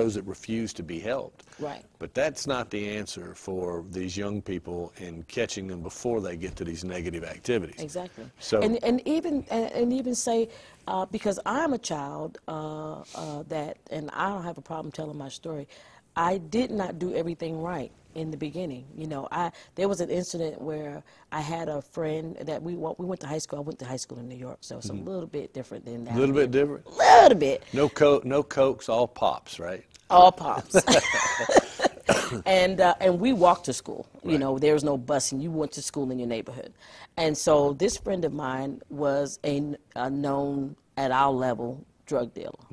those that refuse to be helped. Right. But that's not the answer for these young people in catching them before they get to these negative activities. Exactly. So, and even say, because I'm a child that, and I don't have a problem telling my story, I did not do everything right in the beginning. You know, there was an incident where I had a friend that we went to high school. I went to high school in New York, so it's a little bit different than that. A little bit different? A little bit. No Cokes, all Pops, right? All Pops. And we walked to school. Right. You know, there was no busing. You went to school in your neighborhood. And so this friend of mine was a known, at our level, drug dealer.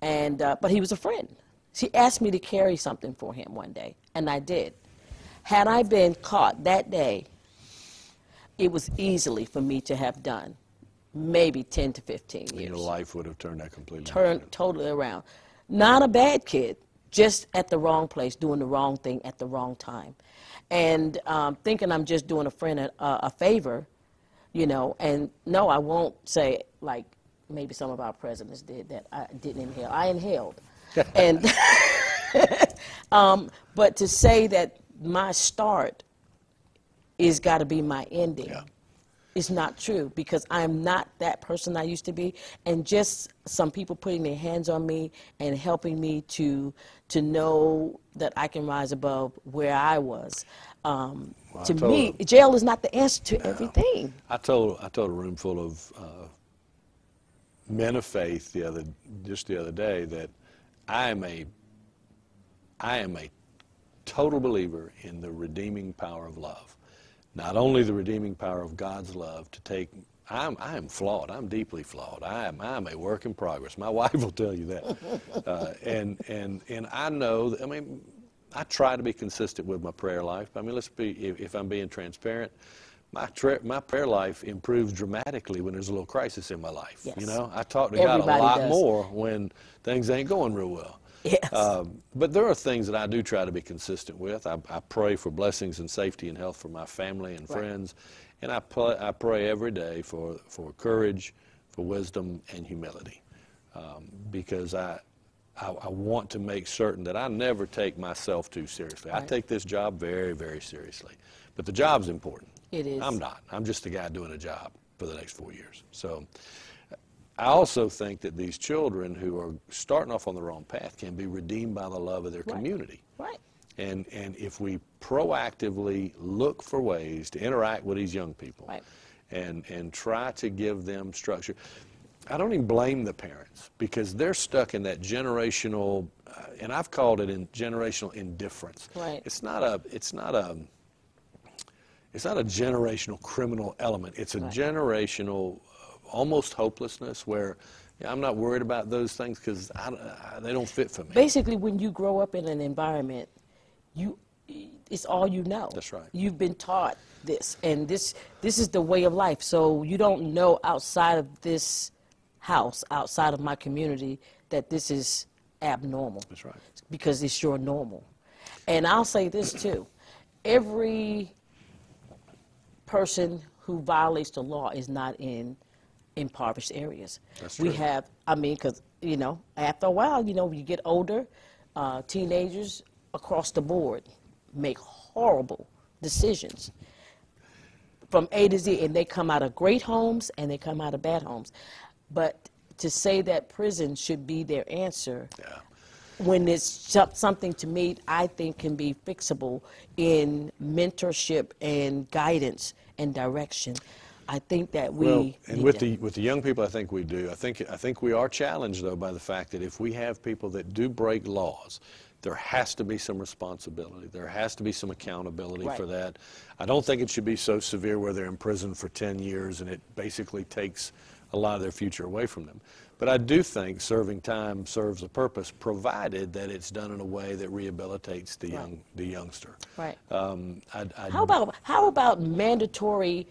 And but he was a friend. She asked me to carry something for him one day, and I did. Had I been caught that day, it was easily for me to have done maybe 10 to 15 years. Your life would have turned that completely Turned totally around. Not a bad kid, just at the wrong place, doing the wrong thing at the wrong time. And thinking I'm just doing a friend a favor, you know, and no, I won't say, like maybe some of our presidents did, that I didn't inhale. I inhaled. And but to say that my start is got to be my ending is not true, because I'm not that person I used to be. And just some people putting their hands on me and helping me to know that I can rise above where I was. To me, jail is not the answer to everything. I told a room full of men of faith just the other day that I am a total believer in the redeeming power of love. Not only the redeeming power of God's love to take. I am flawed. I'm deeply flawed. I am a work in progress. My wife will tell you that. And I know. I mean, I try to be consistent with my prayer life. I mean, if I'm being transparent, my prayer life improves dramatically when there's a little crisis in my life. Yes. You know, I talk to God a lot more when things ain't going real well. Yes. But there are things that I do try to be consistent with. I pray for blessings and safety and health for my family and friends, and I pray every day for courage, for wisdom and humility, because I want to make certain that I never take myself too seriously. I take this job very, very seriously, but the job's important. It is. I'm not. I'm just a guy doing a job for the next 4 years. So I also think that these children who are starting off on the wrong path can be redeemed by the love of their community. Right. And if we proactively look for ways to interact with these young people and try to give them structure. I don't even blame the parents, because they're stuck in that generational, and I've called it generational indifference. Right. It's not a generational criminal element. It's a generational almost hopelessness where I'm not worried about those things because they don't fit for me. Basically, when you grow up in an environment, it's all you know. That's right. You've been taught this, and this is the way of life. So you don't know outside of this house, outside of my community, that this is abnormal. That's right. Because it's your normal. And I'll say this too. Every person who violates the law is not in impoverished areas. That's true. We have, I mean, because, you know, after a while, you know, you get older, teenagers across the board make horrible decisions from A to Z, and they come out of great homes and they come out of bad homes. But to say that prison should be their answer, when it's something, to me, I think can be fixable in mentorship and guidance and direction. I think that with the young people, I think we do. I think we are challenged, though, by the fact that if we have people that do break laws, there has to be some responsibility. There has to be some accountability for that. I don't think it should be so severe where they're in prison for 10 years and it basically takes a lot of their future away from them. But I do think serving time serves a purpose, provided that it's done in a way that rehabilitates the youngster. Right. How about mandatory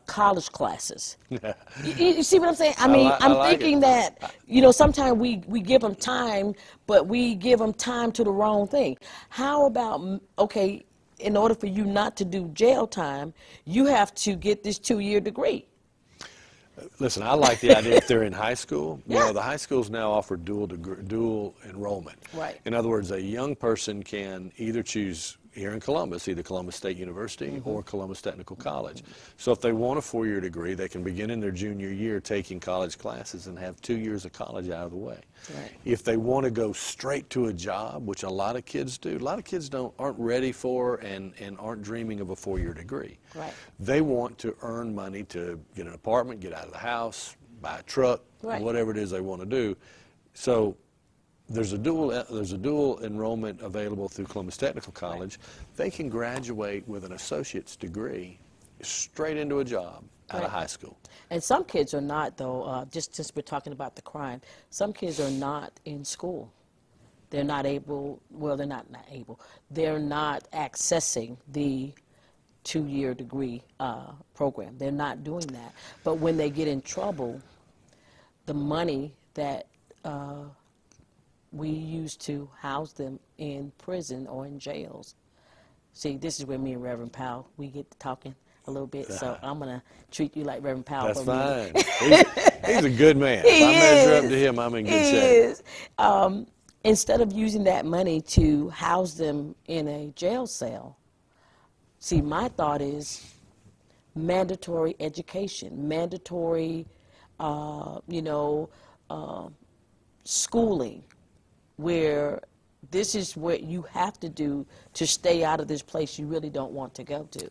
college classes? You see what I'm saying? I mean, I'm thinking that, you know, sometimes we give them time, but we give them time to the wrong thing. How about, okay, in order for you not to do jail time, you have to get this 2-year degree. Listen, I like the idea if they're in high school. You Yeah. know, the high schools now offer dual enrollment. Right. In other words, a young person can either choose here in Columbus, either Columbus State University or Columbus Technical College. So if they want a 4-year degree, they can begin in their junior year taking college classes and have 2 years of college out of the way. Right. If they want to go straight to a job, which a lot of kids do, a lot of kids aren't ready for and aren't dreaming of a 4-year degree. Right. They want to earn money to get an apartment, get out of the house, buy a truck, Right. whatever it is they want to do. So there's a dual enrollment available through Columbus Technical College. Right. They can graduate with an associate's degree straight into a job out of high school. And some kids are not, though, just since we're talking about the crime, some kids are not in school. They're not able, well, they're not able. They're not accessing the 2-year degree program. They're not doing that. But when they get in trouble, the money that we use to house them in prison or in jails. See, this is where me and Reverend Powell, we get to talking a little bit, so I'm going to treat you like Reverend Powell. That's for a minute. fine. He's a good man. If I measure up to him, I'm in good shape. He is. Instead of using that money to house them in a jail cell, see, my thought is mandatory education, mandatory, schooling, where this is what you have to do to stay out of this place you really don't want to go to.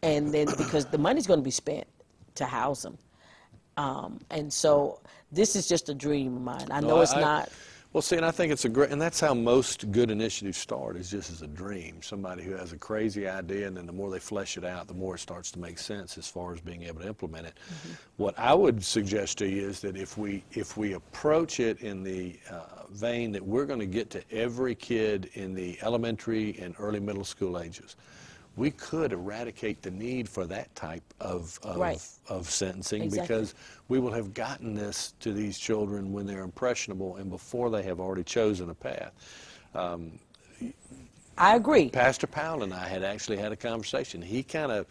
And then because the money's going to be spent to house them. And so this is just a dream of mine. I know it's not. Well, see, and I think it's a great, and that's how most good initiatives start, is just as a dream. Somebody who has a crazy idea, and then the more they flesh it out, the more it starts to make sense as far as being able to implement it. Mm-hmm. What I would suggest to you is that if we approach it in the vein that we're going to get to every kid in the elementary and early middle school ages, we could eradicate the need for that type of sentencing. Exactly. Because we will have gotten this to these children when they're impressionable and before they have already chosen a path. I agree. Pastor Powell and I had actually had a conversation. He kind of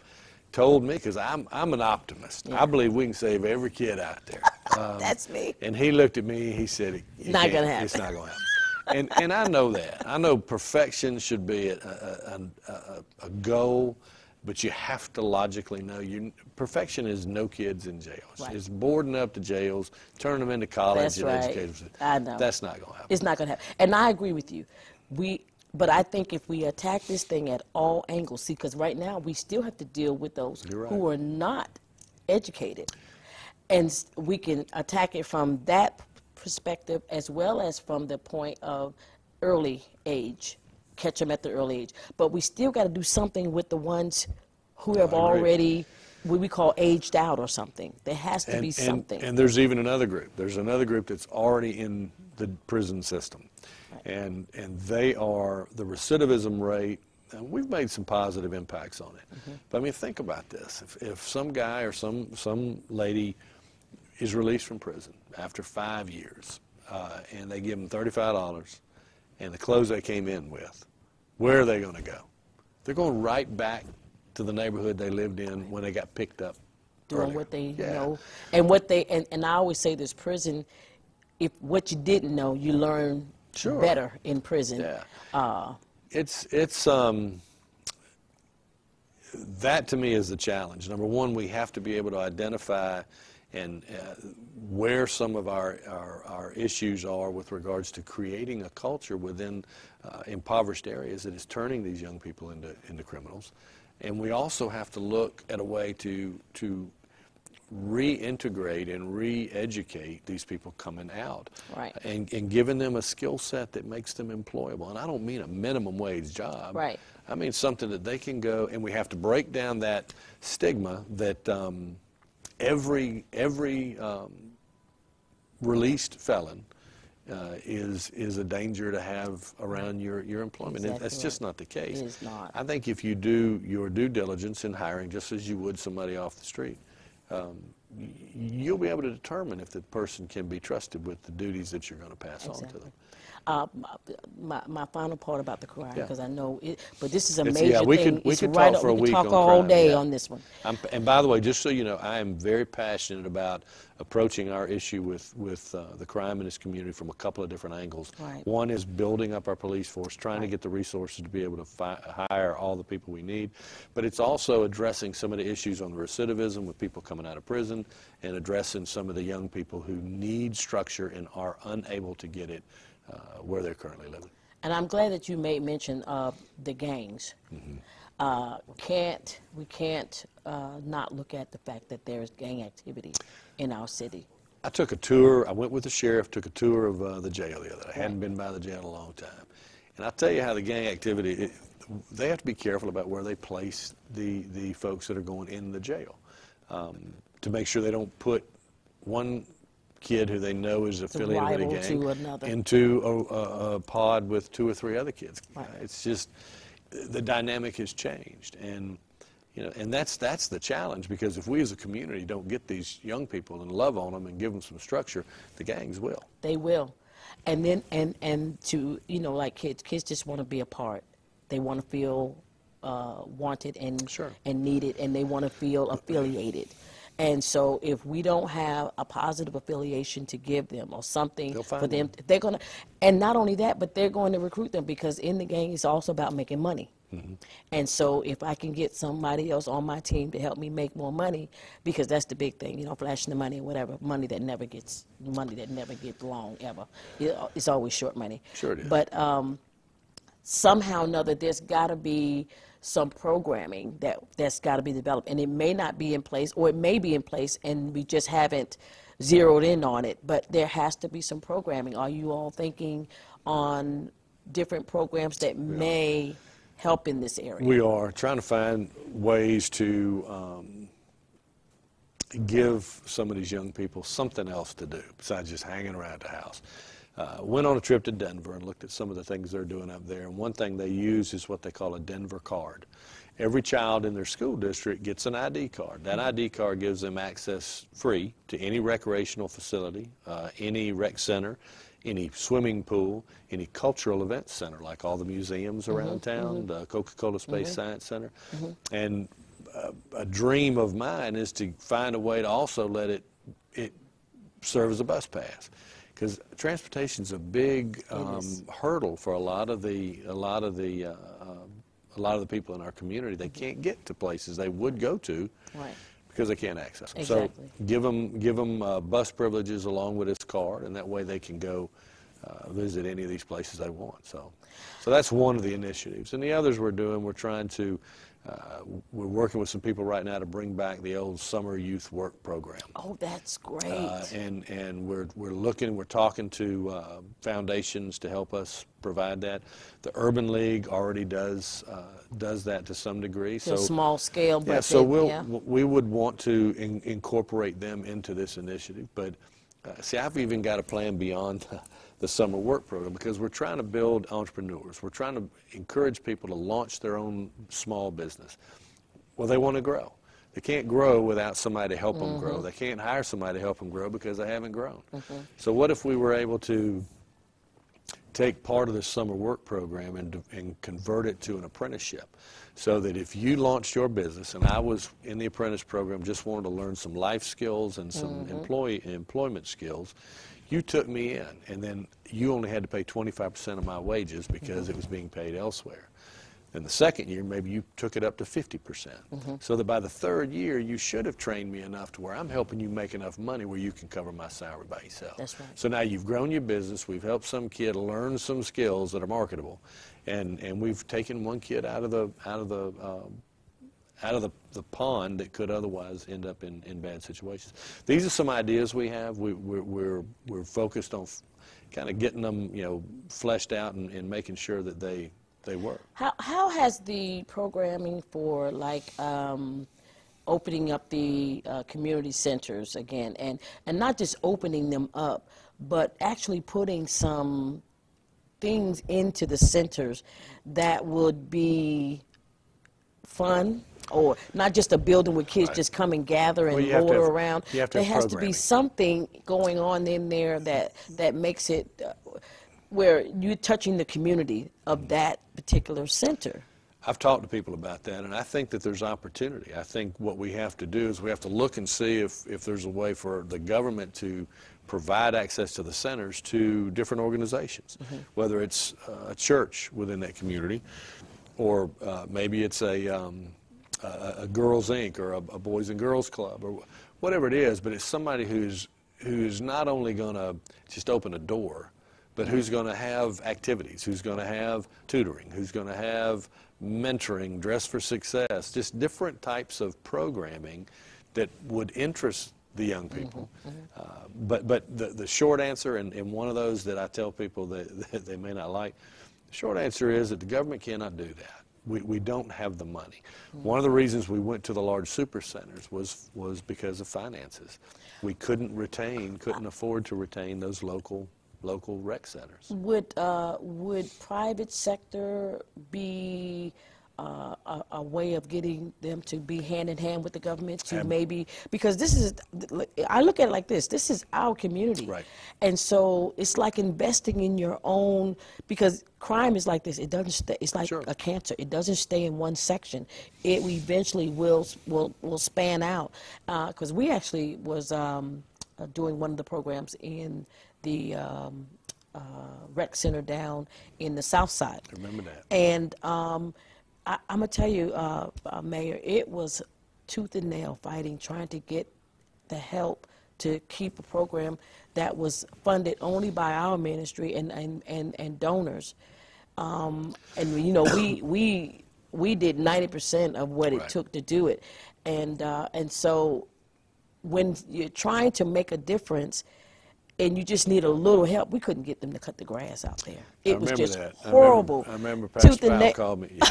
told me, because I'm an optimist. Yeah. I believe we can save every kid out there. That's me. And he looked at me, he said, not gonna happen. It's not going to happen. And I know that. I know perfection should be a goal, but you have to logically know perfection is no kids in jails. Right. It's boarding up the jails, turning them into college. That's and right. educators. I know. That's not going to happen. It's not going to happen. And I agree with you. But I think if we attack this thing at all angles, see, because right now we still have to deal with those who are not educated. And we can attack it from that perspective as well as from the point of early age, catch them at the early age. But we still got to do something with the ones who have already, what we call aged out or something. There has to be something. And there's even another group. There's another group that's already in the prison system. Right. And they are, the recidivism rate, and we've made some positive impacts on it. Mm-hmm. But I mean, think about this. If some guy or some lady is released from prison after 5 years, and they give them $35 and the clothes they came in with, where are they going to go? They're going right back to the neighborhood they lived in when they got picked up. Doing earlier. What they know. And what they, and I always say this, prison, if what you didn't know, you learn better in prison. Yeah. That to me is the challenge. Number one, we have to be able to identify and where some of our issues are with regards to creating a culture within impoverished areas that is turning these young people into criminals. And we also have to look at a way to reintegrate and re-educate these people coming out, and giving them a skill set that makes them employable. And I don't mean a minimum wage job. Right. I mean something that they can go, and we have to break down that stigma that every released felon is a danger to have around your employment. Exactly. That's just not the case. It is not. I think if you do your due diligence in hiring, just as you would somebody off the street, you'll be able to determine if the person can be trusted with the duties that you're going to pass on to them. My final part about the crime, Yeah. because I know it, but this is a It's- major yeah, we thing. could It's talk right for a we week could talk on all crime, day yeah. on this one. And by the way, just so you know, I am very passionate about approaching our issue with the crime in this community from a couple of different angles. Right. One is building up our police force, trying to Right. get the resources to be able to hire all the people we need. But it's also addressing some of the issues on recidivism with people coming out of prison, and addressing some of the young people who need structure and are unable to get it where they're currently living. And I'm glad that you made mention of the gangs. Mm-hmm. We can't not look at the fact that there is gang activity in our city. I took a tour. I went with the sheriff, took a tour of the jail the other day. I hadn't been by the jail in a long time. And I'll tell you how the gang activity, they have to be careful about where they place the folks that are going in the jail, to make sure they don't put one kid who they know is affiliated with a gang to another. into a pod with 2 or 3 other kids. Right. It's just, the dynamic has changed, and and that's the challenge, because if we as a community don't get these young people and love on them and give them some structure, the gangs will. They will. And then and to like kids just want to be a part. They want to feel wanted and Sure. and needed, and they want to feel affiliated. And so if we don't have a positive affiliation to give them or something They'll find for them, one. they're going to, and not only that, but they're going to recruit them, because in the gang it's also about making money. Mm-hmm. And so if I can get somebody else on my team to help me make more money, because that's the big thing, flashing the money and whatever, money that never gets long ever. It's always short money. Sure it is. But somehow or another, there's got to be some programming that's got to be developed, and it may not be in place, or it may be in place and we just haven't zeroed in on it, but there has to be some programming. Are you all thinking on different programs that may help in this area? We are trying to find ways to give some of these young people something else to do besides just hanging around the house. Went on a trip to Denver and looked at some of the things they're doing up there. And one thing they use is what they call a Denver card. Every child in their school district gets an ID card. That ID card gives them access free to any recreational facility, any rec center, any swimming pool, any cultural event center, like all the museums around town, the Coca-Cola Space Science Center. And a dream of mine is to find a way to also let it serve as a bus pass. Because transportation is a big hurdle for a lot of the people in our community. They can't get to places they would go to, Right. because they can't access them. Exactly. So give them bus privileges along with this card, and that way they can go visit any of these places they want. So that's one of the initiatives. And the others we're trying to. We're working with some people right now to bring back the old summer youth work program. Oh, that's great. And we're talking to foundations to help us provide that. The Urban League already does that to some degree. So small scale, but yeah. So we would want to incorporate them into this initiative. But see, I've even got a plan beyond the summer work program, because we're trying to build entrepreneurs. We're trying to encourage people to launch their own small business. Well, they want to grow. They can't grow without somebody to help them grow. They can't hire somebody to help them grow because they haven't grown. So what if we were able to take part of this summer work program and convert it to an apprenticeship, so that if you launched your business, and I was in the apprentice program, just wanted to learn some life skills and some employment skills, you took me in, and then you only had to pay 25% of my wages because it was being paid elsewhere. In the second year, maybe you took it up to 50%. So that by the third year, you should have trained me enough to where I'm helping you make enough money where you can cover my salary by yourself. That's right. So now you've grown your business. We've helped some kid learn some skills that are marketable, and we've taken one kid out of the pond that could otherwise end up in bad situations. These are some ideas we have. We're focused on kind of getting them fleshed out and making sure that they work. How has the programming for opening up the community centers again, and not just opening them up, but actually putting some things into the centers that would be fun, or not just a building where kids just come and gather and loiter around. There has to be something going on in there that makes it where you're touching the community of that particular center. I've talked to people about that, and I think that there's opportunity. I think what we have to do is we have to look and see if there's a way for the government to provide access to the centers to different organizations, whether it's a church within that community, or maybe it's a Girls Inc. or a Boys and Girls Club, or whatever it is, but it's somebody who's not only going to just open a door, but who's going to have activities, who's going to have tutoring, who's going to have mentoring, Dress for Success, just different types of programming that would interest the young people. But the short answer, and one of those that I tell people that they may not like, the short answer is that the government cannot do that. We don't have the money. One of the reasons we went to the large super centers was because of finances. We couldn't afford to retain those local rec centers. Would private sector be a way of getting them to be hand in hand with the government to maybe, because this is, I look at it like this is our community. Right. And so it's like investing in your own, because crime is like this, it doesn't stay, it's like a cancer, it doesn't stay in one section. It eventually will span out. Because we actually was doing one of the programs in the rec center down in the South Side. I remember that. And I'm going to tell you, Mayor, it was tooth and nail fighting, trying to get the help to keep a program that was funded only by our ministry and donors. And, you know, we did 90% of what it took to do it. And so when you're trying to make a difference, and you just need a little help, we couldn't get them to cut the grass out there. It was just horrible. I remember Pastor Powell called me. Yeah.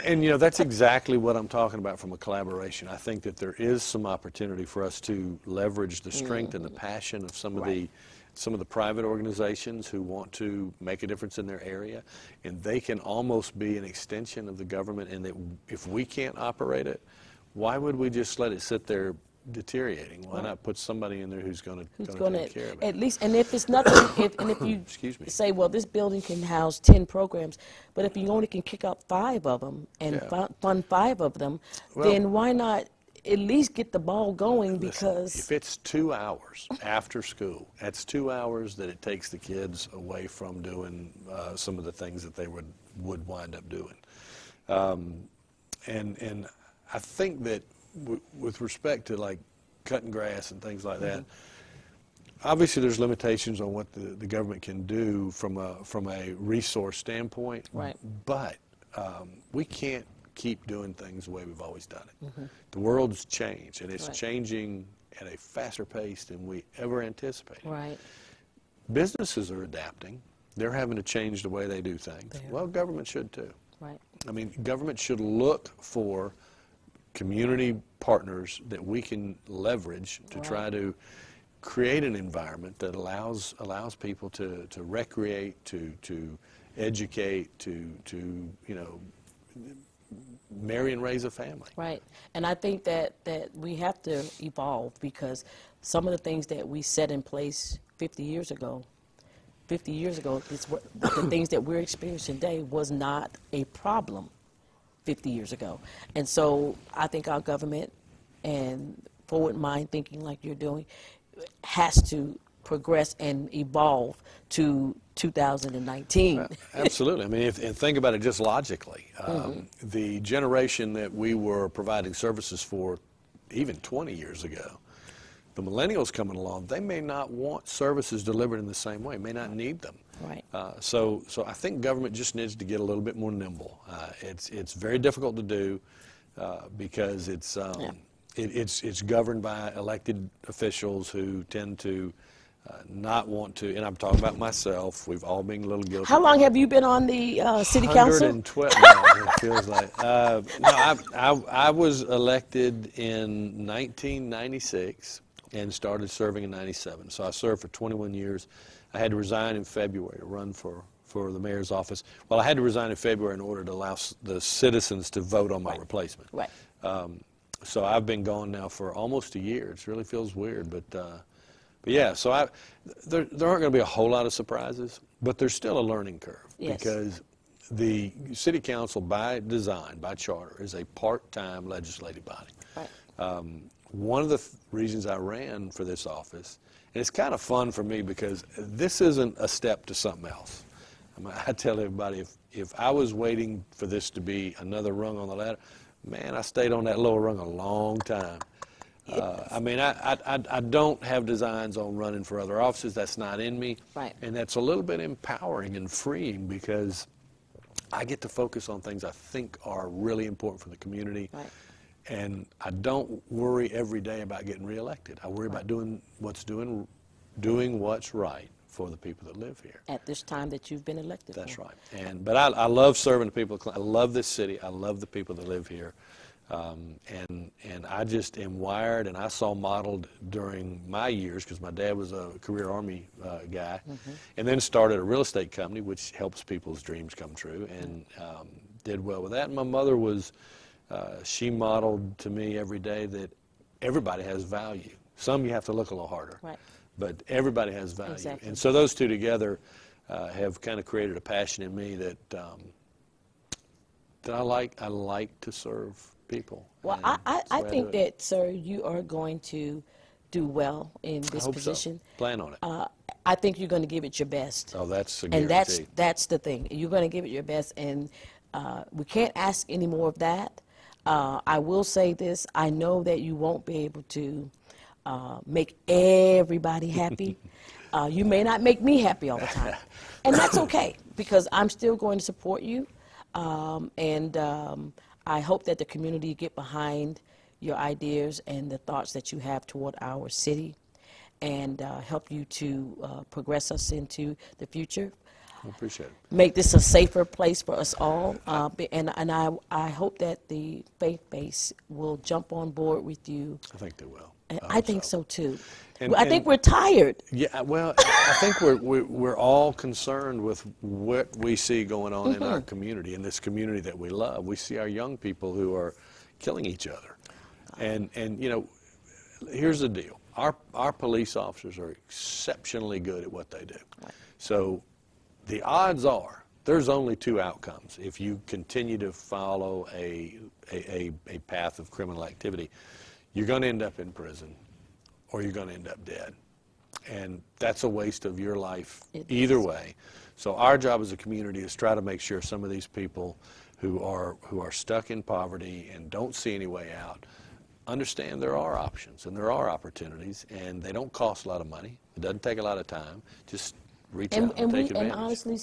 And, you know, that's exactly what I'm talking about from a collaboration. I think that there is some opportunity for us to leverage the strength and the passion of some of the private organizations who want to make a difference in their area, and they can almost be an extension of the government, and that if we can't operate it, why would we just let it sit there deteriorating? Why not put somebody in there who's going to take care of it? At least, and if it's nothing, if you say, well, this building can house 10 programs, but if you only can kick out 5 of them and fund 5 of them, then why not at least get the ball going? Because if it's 2 hours after school, that's 2 hours that it takes the kids away from doing some of the things that they would wind up doing. And I think that with respect to like cutting grass and things like that, obviously there's limitations on what the government can do from a resource standpoint. Right. But we can't keep doing things the way we've always done it. The world's changed, and it's changing at a faster pace than we ever anticipated. Right. Businesses are adapting. They're having to change the way they do things. Well, government should too. Right. I mean, government should look for community partners that we can leverage to try to create an environment that allows people to recreate, to educate, to you know, marry and raise a family. Right. And I think that we have to evolve, because some of the things that we set in place 50 years ago, the things that we're experiencing today was not a problem 50 years ago. And so I think our government, and forward mind thinking like you're doing, has to progress and evolve to 2019. Absolutely. I mean, and think about it just logically. The generation that we were providing services for even 20 years ago, the millennials coming along, they may not want services delivered in the same way, may not need them. Right. So I think government just needs to get a little bit more nimble. It's very difficult to do because it's governed by elected officials who tend to not want to, and I'm talking about myself, we've all been a little guilty. How long have you been on the city council? 112, no, it feels like. No, I was elected in 1996 and started serving in 97. So I served for 21 years. I had to resign in February to run for the mayor's office. Well, I had to resign in February in order to allow the citizens to vote on my replacement. Right. So I've been gone now for almost a year. It really feels weird, but But yeah, so there aren't going to be a whole lot of surprises, but there's still a learning curve. Yes. Because the city council, by design, by charter, is a part-time legislative body. Right. One of the reasons I ran for this office, and it's kind of fun for me because this isn't a step to something else. I mean, I tell everybody, if I was waiting for this to be another rung on the ladder, man, I stayed on that lower rung a long time. I mean, I don't have designs on running for other offices. That's not in me. Right. And that's a little bit empowering and freeing because I get to focus on things I think are really important for the community. Right. And I don't worry every day about getting reelected. I worry about doing what's right for the people that live here. At this time that you've been elected. That's for. right. But I love serving the people. I love this city. I love the people that live here. And I just am wired, and I saw modeled during my years, because my dad was a career Army guy, and then started a real estate company, which helps people's dreams come true, and did well with that. And my mother was, she modeled to me every day that everybody has value. Some you have to look a little harder, Right. but everybody has value. Exactly. And so those two together have kind of created a passion in me that I like to serve people. Well, I think that, sir, you are going to do well in this I hope position. So. Plan on it. I think you're going to give it your best. Oh, that's a guarantee. And that's the thing. You're going to give it your best, and we can't ask any more of that. I will say this. I know that you won't be able to make everybody happy. You may not make me happy all the time. And that's okay, because I'm still going to support you. I hope that the community get behind your ideas and the thoughts that you have toward our city, and help you to progress us into the future. I appreciate it. Make this a safer place for us all. And I hope that the faith base will jump on board with you. I think they will. I think so too. And I think we're tired. Yeah, well, I think we're all concerned with what we see going on in our community, in this community that we love. We see our young people who are killing each other. And you know, here's the deal. Our police officers are exceptionally good at what they do. Right. So the odds are there's only two outcomes if you continue to follow a path of criminal activity. You're going to end up in prison, or you're going to end up dead. And that's a waste of your life either way. So our job as a community is try to make sure some of these people who are stuck in poverty and don't see any way out understand there are options and there are opportunities, and they don't cost a lot of money. It doesn't take a lot of time. Just reach out and take advantage. And honestly,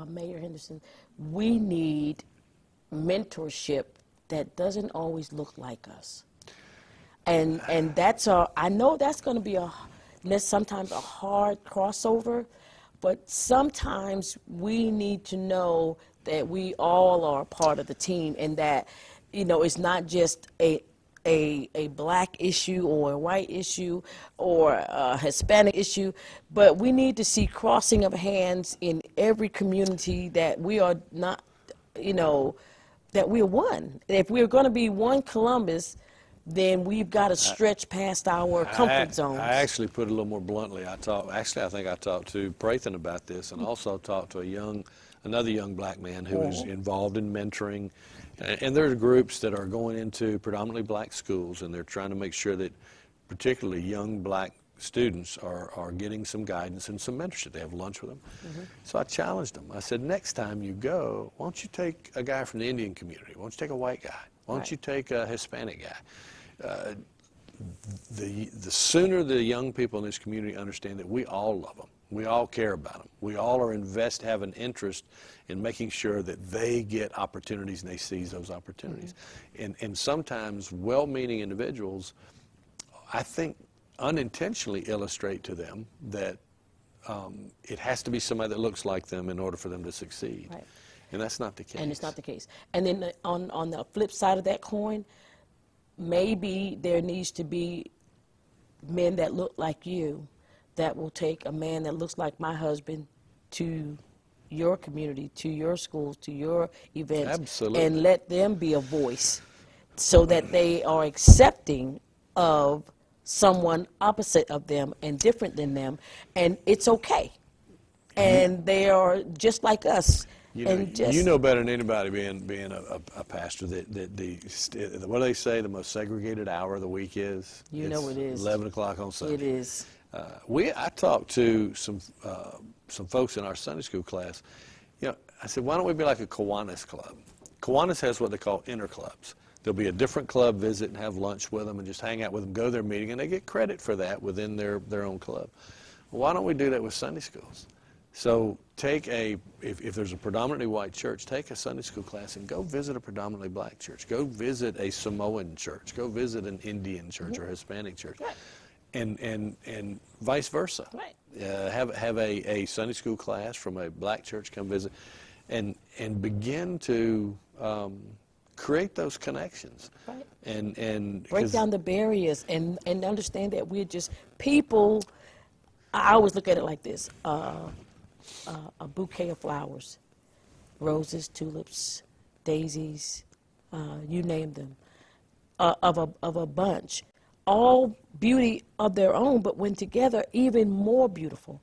Mayor Henderson, we need mentorship that doesn't always look like us. And that's I know that's going to be sometimes a hard crossover, but sometimes we need to know that we all are part of the team, and that, you know, it's not just a black issue or a white issue or a Hispanic issue, but we need to see crossing of hands in every community, that we are not, you know, that we're one. If we're going to be one Columbus, then we've got to stretch past our comfort zones. I actually put it a little more bluntly. I think I talked to Prathan about this, and also talked to another young black man who is involved in mentoring. And there are groups that are going into predominantly black schools, and they're trying to make sure that particularly young black students are getting some guidance and some mentorship. They have lunch with them. So I challenged them. I said, next time you go, why don't you take a guy from the Indian community? Why don't you take a white guy? Why don't you take a Hispanic guy? The sooner the young people in this community understand that we all love them, we all care about them, we all are have an interest in making sure that they get opportunities and they seize those opportunities. And sometimes well-meaning individuals, I think, unintentionally illustrate to them that it has to be somebody that looks like them in order for them to succeed. Right. And that's not the case. And it's not the case. And then on the flip side of that coin, maybe there needs to be men that look like you that will take a man that looks like my husband to your community, to your schools, to your events. Absolutely. And let them be a voice so that they are accepting of someone opposite of them and different than them, and it's okay. And they are just like us. You know better than anybody, being a pastor, that what do they say the most segregated hour of the week is? You know it is. 11 o'clock on Sunday. It is. I talked to some folks in our Sunday school class. I said, why don't we be like a Kiwanis club? Kiwanis has what they call interclubs. There'll be a different club visit and have lunch with them and just hang out with them, go to their meeting, and they get credit for that within their own club. Well, why don't we do that with Sunday schools? So if there's a predominantly white church, take a Sunday school class and go visit a predominantly black church. Go visit a Samoan church. Go visit an Indian church or Hispanic church. Right. And vice versa. Right. Have a Sunday school class from a black church come visit and begin to create those connections. Right. And break down the barriers and understand that we're just people. I always look at it like this. A bouquet of flowers, roses, tulips, daisies, you name them, of a bunch, all beauty of their own, but when together, even more beautiful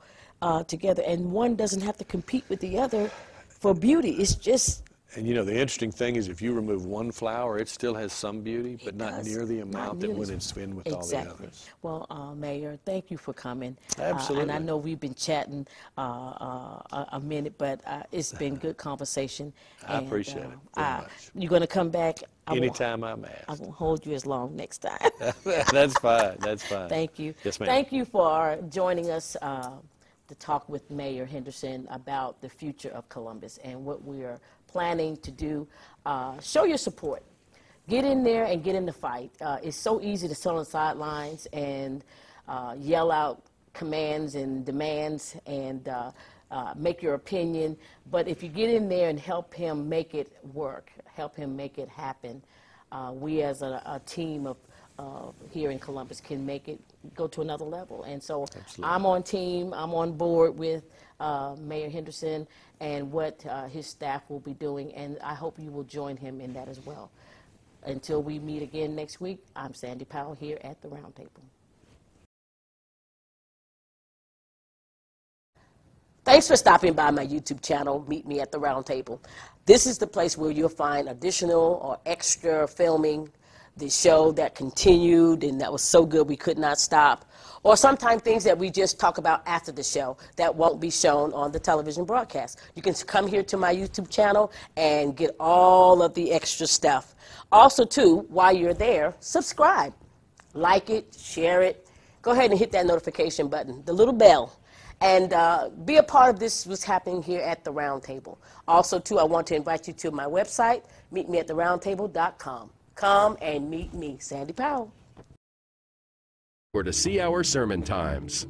together. And one doesn't have to compete with the other for beauty. It's just. And the interesting thing is, if you remove one flower, it still has some beauty, but not near the amount that when it's in with all the others. Well, Mayor, thank you for coming. Absolutely. And I know we've been chatting a minute, but it's been good conversation. I appreciate it very much. You're going to come back? Anytime I'm asked. I won't hold you as long next time. That's fine. That's fine. Thank you. Yes, ma'am. Thank you for joining us to talk with Mayor Henderson about the future of Columbus and what we are planning to do. Show your support. Get in there and get in the fight. It's so easy to sit on the sidelines and yell out commands and demands and make your opinion. But if you get in there and help him make it work, help him make it happen, we as a team of here in Columbus can make it go to another level. And so absolutely. I'm on board with Mayor Henderson and what his staff will be doing, and I hope you will join him in that as well. Until we meet again next week, I'm Sandy Powell here at the Round Table. Thanks for stopping by my YouTube channel, Meet Me at the Round Table. This is the place where you'll find additional or extra filming, the show that continued and that was so good we could not stop, or sometimes things that we just talk about after the show that won't be shown on the television broadcast. You can come here to my YouTube channel and get all of the extra stuff. Also, too, while you're there, subscribe. Like it, share it. Go ahead and hit that notification button, the little bell, and be a part of this, what's happening here at the Round Table. Also, too, I want to invite you to my website, meetmeattheroundtable.com. Come and meet me, Sandy Powell. Or to see our sermon times.